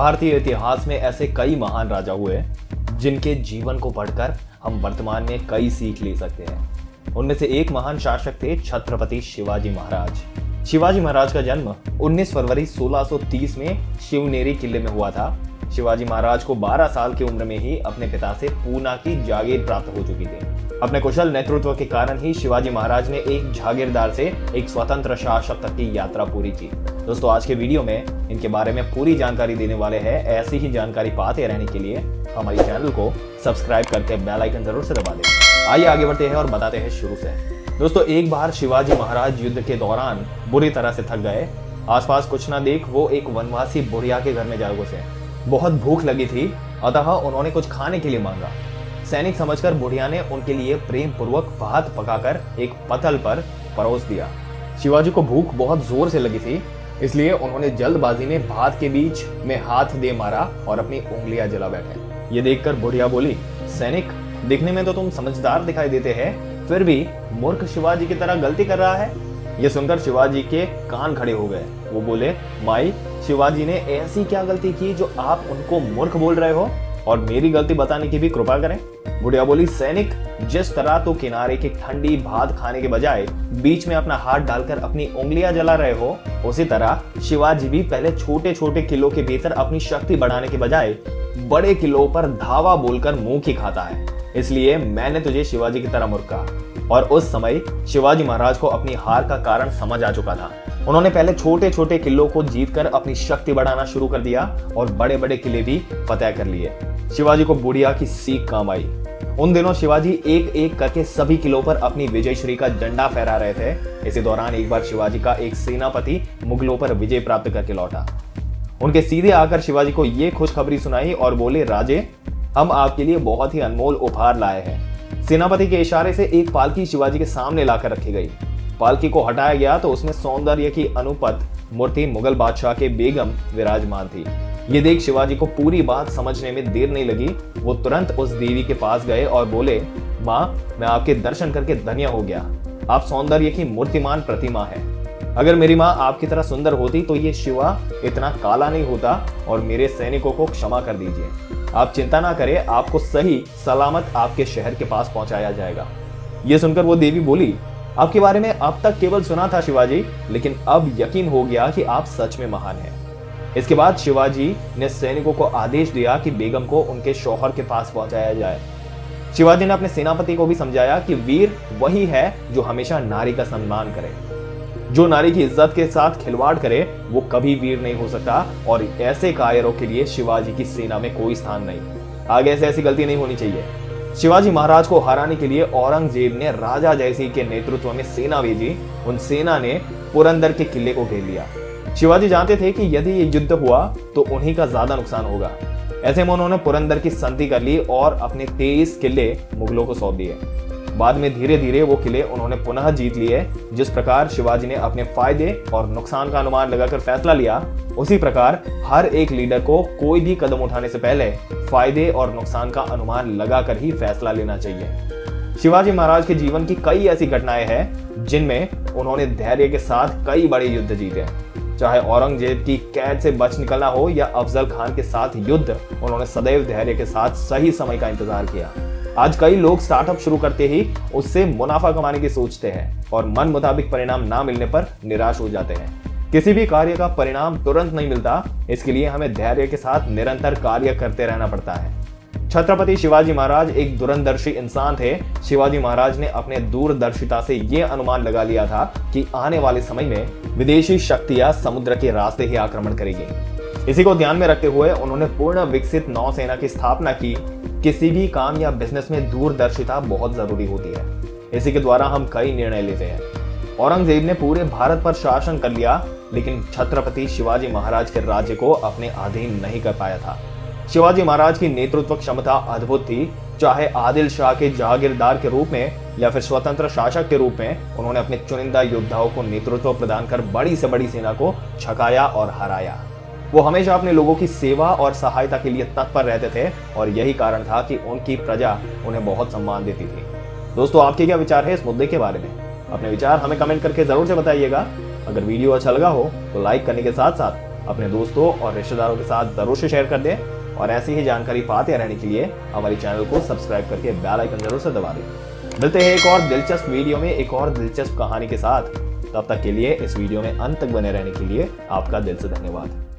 भारतीय इतिहास में ऐसे कई महान राजा हुए जिनके जीवन को पढ़कर हम वर्तमान में कई सीख ले सकते हैं। उनमें से एक महान शासक थे छत्रपति शिवाजी महाराज। शिवाजी महाराज का जन्म 19 फरवरी 1630 में शिवनेरी किले में हुआ था। शिवाजी महाराज को 12 साल की उम्र में ही अपने पिता से पूना की जागीर प्राप्त हो चुकी थी। अपने कुशल नेतृत्व के कारण ही शिवाजी महाराज ने एक जागीरदार से एक स्वतंत्र शासक तक की यात्रा पूरी की। दोस्तों, आज के वीडियो में इनके बारे में पूरी जानकारी देने वाले हैं। ऐसी ही जानकारी पाते रहने के लिए हमारे चैनल को सब्सक्राइब करके बेल आइकन जरूर से दबा दें। आइए आगे बढ़ते हैं और बताते हैं शुरू से। दोस्तों, एक बार शिवाजी महाराज युद्ध के दौरान बुरी तरह से थक गए। आसपास कुछ ना देख वो एक वनवासी बुढ़िया के घर में जा घुसे। बहुत भूख लगी थी, अतः उन्होंने कुछ खाने के लिए मांगा। सैनिक समझकर बुढ़िया ने उनके लिए प्रेम पूर्वक भात पकाकर एक पतल पर परोस दिया। शिवाजी को भूख बहुत जोर से लगी थी, इसलिए उन्होंने जल्दबाजी में भात के बीच में हाथ दे मारा और अपनी उंगलियां जला बैठे। ये देखकर बुढ़िया बोली, सैनिक, दिखने में तो तुम समझदार दिखाई देते हैं, फिर भी मूर्ख शिवाजी की तरह गलती कर रहा है। ये सुनकर शिवाजी के कान खड़े हो गए। वो बोले, माई, शिवाजी ने ऐसी क्या गलती की जो आप उनको मूर्ख बोल रहे हो, और मेरी गलती बताने की भी कृपा करें। बुढ़िया बोली, सैनिक, जिस तरह तो किनारे की ठंडी भात खाने के बजाय बीच में अपना हाथ डालकर अपनी उंगलियां जला रहे हो, उसी तरह शिवाजी भी पहले छोटे छोटे किलों के भीतर अपनी शक्ति बढ़ाने के बजाय बड़े किलों पर धावा बोलकर मुंह की खाता है। इसलिए मैंने तुझे शिवाजी की तरह मूर्ख कहा। और उस समय शिवाजी महाराज को अपनी हार का कारण समझ आ चुका था। उन्होंने पहले छोटे छोटे किलों को जीतकर अपनी शक्ति बढ़ाना शुरू कर दिया और बड़े बड़े किले भी फतेह कर लिए। शिवाजी को बुढ़िया की सीख काम आई। उन दिनों शिवाजी एक एक करके सभी किलों पर अपनी विजयश्री का झंडा फहरा रहे थे। इसी दौरान एक बार शिवाजी का एक सेनापति मुगलों पर विजय प्राप्त करके लौटा। उनके सीधे आकर शिवाजी को ये खुशखबरी सुनाई और बोले, राजे, हम आपके लिए बहुत ही अनमोल उपहार लाए हैं। सेनापति के इशारे से एक पालकी शिवाजी के सामने लाकर रखी गई। पालकी को हटाया गया तो उसमें सौंदर्य की अनुपत मूर्ति मुगल बादशाह के बेगम विराजमान थी। ये देख शिवाजी को पूरी बात समझने में देर नहीं लगी। वो तुरंत उस देवी के पास गए और बोले, माँ, मैं आपके दर्शन करके धन्य हो गया। आप सौंदर्य की मूर्तिमान प्रतिमा है। अगर मेरी माँ आपकी तरह सुंदर होती तो ये शिवा इतना काला नहीं होता। और मेरे सैनिकों को क्षमा कर दीजिए। आप चिंता ना करें, आपको सही सलामत आपके शहर के पास पहुंचाया जाएगा। ये सुनकर वो देवी बोली, आपके बारे में अब तक केवल सुना था शिवाजी, लेकिन अब यकीन हो गया कि आप सच में महान हैं। इसके बाद शिवाजी ने सैनिकों को आदेश दिया कि बेगम को उनके शौहर के पास पहुंचाया जाए। शिवाजी ने अपने सेनापति को भी समझाया कि वीर वही है जो हमेशा नारी का सम्मान करे। जो नारी की इज्जत के साथ खिलवाड़ करे वो कभी वीर नहीं हो सकता, और ऐसे कायरों के लिए शिवाजी की सेना में कोई स्थान नहीं। आगे से ऐसी गलती नहीं होनी चाहिए। शिवाजी महाराज को हराने के लिए औरंगजेब ने राजा जयसिंह के नेतृत्व में सेना भेजी। उन सेना ने पुरंदर के किले को घेर लिया। शिवाजी जानते थे कि यदि ये युद्ध हुआ तो उन्हीं का ज्यादा नुकसान होगा। ऐसे में उन्होंने पुरंदर की संधि कर ली और अपने 23 किले मुगलों को सौंप दिए। बाद में धीरे धीरे वो किले उन्होंने पुनः जीत लिए। जिस प्रकार शिवाजी ने अपने फायदे और नुकसान का अनुमान लगाकर फैसला लिया, उसी प्रकार हर एक लीडर को कोई भी कदम उठाने से पहले फायदे और नुकसान का अनुमान लगाकर ही फैसला लेना चाहिए। शिवाजी महाराज के जीवन की कई ऐसी घटनाएं हैं जिनमें उन्होंने धैर्य के साथ कई बड़े युद्ध जीते। चाहे औरंगजेब की कैद से बच निकलना हो या अफजल खान के साथ युद्ध, उन्होंने सदैव धैर्य के साथ सही समय का इंतजार किया। आज कई लोग स्टार्टअप शुरू करते ही उससे मुनाफा कमाने की सोचते हैं और मन मुताबिक परिणाम ना मिलने पर निराश हो जाते हैं। किसी भी कार्य का परिणाम तुरंत नहीं मिलता, इसके लिए हमें धैर्य के साथ निरंतर कार्य करते रहना पड़ता है। छत्रपति शिवाजी महाराज एक दूरदर्शी इंसान थे। शिवाजी महाराज ने अपने दूरदर्शिता से ये अनुमान लगा लिया था कि आने वाले समय में विदेशी शक्तियां समुद्र के रास्ते ही आक्रमण करेगी। इसी को ध्यान में रखते हुए उन्होंने पूर्ण विकसित नौसेना की स्थापना की। किसी भी काम या बिजनेस में दूरदर्शिता बहुत जरूरी होती है। इसी के द्वारा हम कई निर्णय लेते हैं। औरंगजेब ने पूरे भारत पर शासन कर लिया, लेकिन छत्रपति शिवाजी महाराज के राज्य को अपने अधीन नहीं कर पाया था। शिवाजी महाराज की नेतृत्व क्षमता अद्भुत थी। चाहे आदिल शाह के जागीरदार के रूप में या फिर स्वतंत्र शासक के रूप में, उन्होंने अपने चुनिंदा योद्धाओं को नेतृत्व प्रदान कर बड़ी से बड़ी सेना को छकाया और हराया। वो हमेशा अपने लोगों की सेवा और सहायता के लिए तत्पर रहते थे और यही कारण था कि उनकी प्रजा उन्हें बहुत सम्मान देती थी। दोस्तों, आपके क्या विचार है इस मुद्दे के बारे में? अपने विचार हमें कमेंट करके जरूर से बताइएगा। अगर वीडियो अच्छा लगा हो तो लाइक करने के साथ साथ अपने दोस्तों और रिश्तेदारों के साथ जरूर से शेयर कर दें और ऐसी ही जानकारी पाते रहने के लिए हमारे चैनल को सब्सक्राइब करके बेल आइकन जरूर से दबा दें। मिलते हैं एक और दिलचस्प वीडियो में एक और दिलचस्प कहानी के साथ। तब तक के लिए इस वीडियो में अंत तक बने रहने के लिए आपका दिल से धन्यवाद।